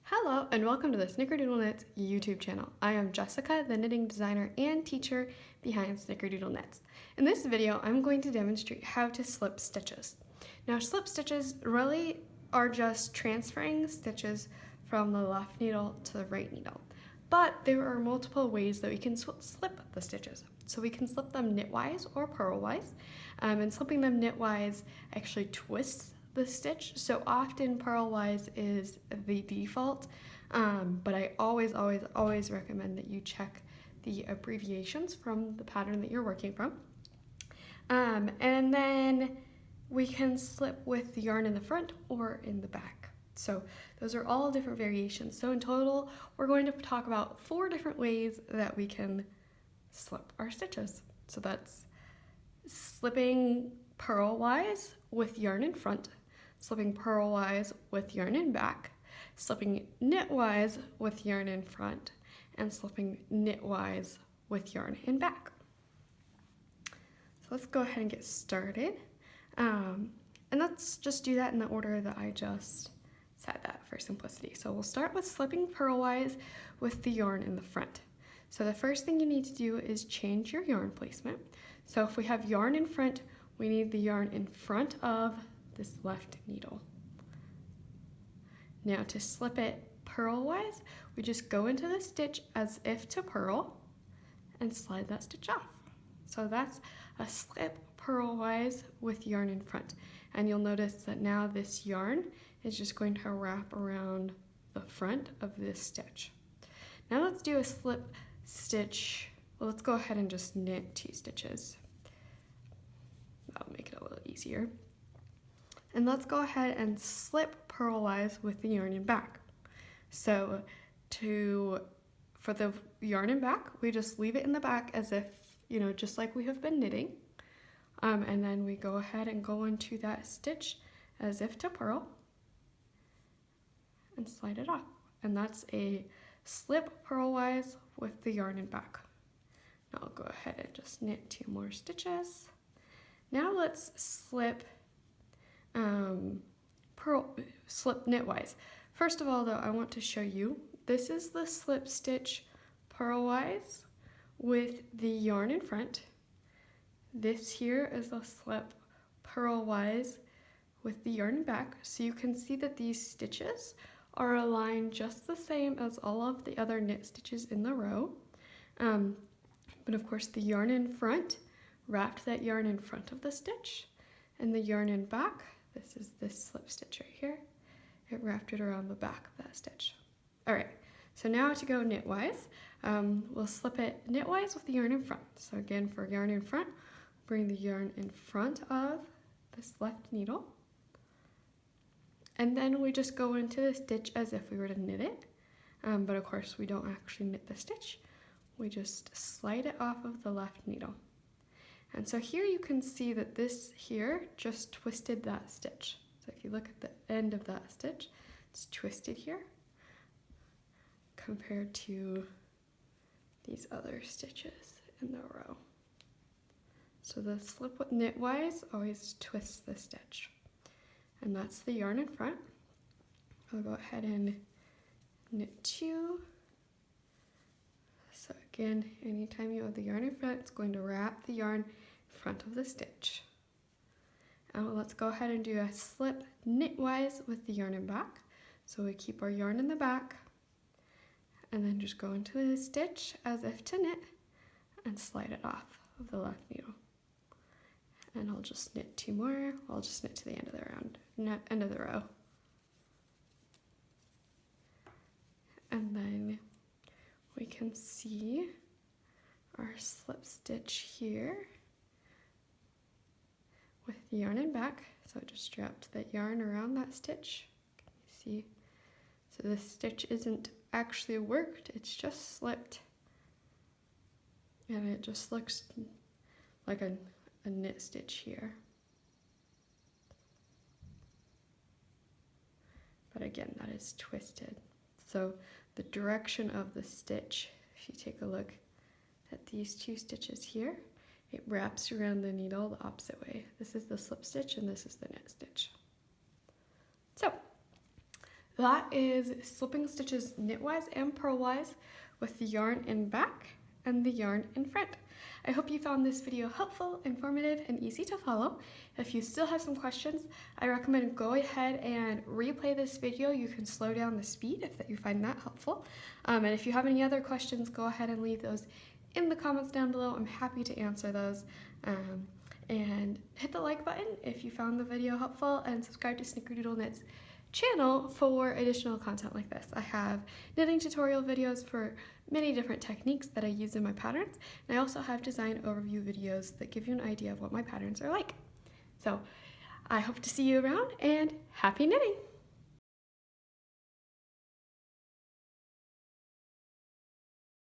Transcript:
Hello and welcome to the Snickerdoodle Knits YouTube channel. I am Jessica, the knitting designer and teacher behind Snickerdoodle Knits. In this video, I'm going to demonstrate how to slip stitches. Now, slip stitches really are just transferring stitches from the left needle to the right needle. But there are multiple ways that we can slip the stitches. So we can slip them knitwise or purlwise, and slipping them knitwise actually twists the stitch. So often purlwise is the default, but I always recommend that you check the abbreviations from the pattern that you're working from. And then we can slip with the yarn in the front or in the back. So those are all different variations. So in total, we're going to talk about 4 different ways that we can slip our stitches. So that's slipping purlwise with yarn in front, slipping purlwise with yarn in back, slipping knitwise with yarn in front, and slipping knitwise with yarn in back. So let's go ahead and get started. And let's just do that in the order that I just said that for simplicity. So we'll start with slipping purlwise with the yarn in the front. So the first thing you need to do is change your yarn placement. So if we have yarn in front, we need the yarn in front of this left needle. Now to slip it purlwise, we just go into the stitch as if to purl and slide that stitch off. So that's a slip purlwise with yarn in front. And you'll notice that now this yarn is just going to wrap around the front of this stitch. Now let's do a slip stitch. Well, let's go ahead and just knit 2 stitches. That'll make it a little easier. And let's go ahead and slip purlwise with the yarn in back. So for the yarn in back, we just leave it in the back as if, just like we have been knitting. And then we go ahead and go into that stitch as if to purl and slide it off. And that's a slip purlwise with the yarn in back. Now I'll go ahead and just knit 2 more stitches. Now let's slip slip knitwise. First of all though, I want to show you, this is the slip stitch purlwise with the yarn in front. This here is the slip purlwise with the yarn in back. So you can see that these stitches are aligned just the same as all of the other knit stitches in the row. But of course the yarn in front wrapped that yarn in front of the stitch, and the yarn in back, this is this slip stitch right here, it wrapped it around the back of that stitch. All right, so now to go knitwise, we'll slip it knitwise with the yarn in front. So again, for yarn in front, bring the yarn in front of this left needle, and then we just go into the stitch as if we were to knit it, but of course we don't actually knit the stitch, we just slide it off of the left needle. And so here you can see that this here just twisted that stitch. So if you look at the end of that stitch, it's twisted here compared to these other stitches in the row. So the slip with knitwise always twists the stitch. And that's the yarn in front. I'll go ahead and knit 2. So again, anytime you have the yarn in front, it's going to wrap the yarn in front of the stitch. And let's go ahead and do a slip knitwise with the yarn in back. So we keep our yarn in the back and then just go into the stitch as if to knit and slide it off of the left needle. And I'll just knit 2 more. I'll just knit to the end of the end of the row. And then we can see our slip stitch here with the yarn in back. So I just wrapped that yarn around that stitch. Can you see? So this stitch isn't actually worked, it's just slipped. And it just looks like a knit stitch here. But again, that is twisted. So the direction of the stitch, if you take a look at these 2 stitches here, it wraps around the needle the opposite way. This is the slip stitch and this is the knit stitch. So That is slipping stitches knitwise and purlwise with the yarn in back and the yarn in front. I hope you found this video helpful, informative, and easy to follow. If you still have some questions, I recommend go ahead and replay this video. You can slow down the speed if you find that helpful. And if you have any other questions, go ahead and leave those in the comments down below. I'm happy to answer those. And hit the like button if you found the video helpful, and subscribe to Snickerdoodle Knits channel for additional content like this. I have knitting tutorial videos for many different techniques that I use in my patterns, and I also have design overview videos that give you an idea of what my patterns are like. So I hope to see you around, and happy knitting!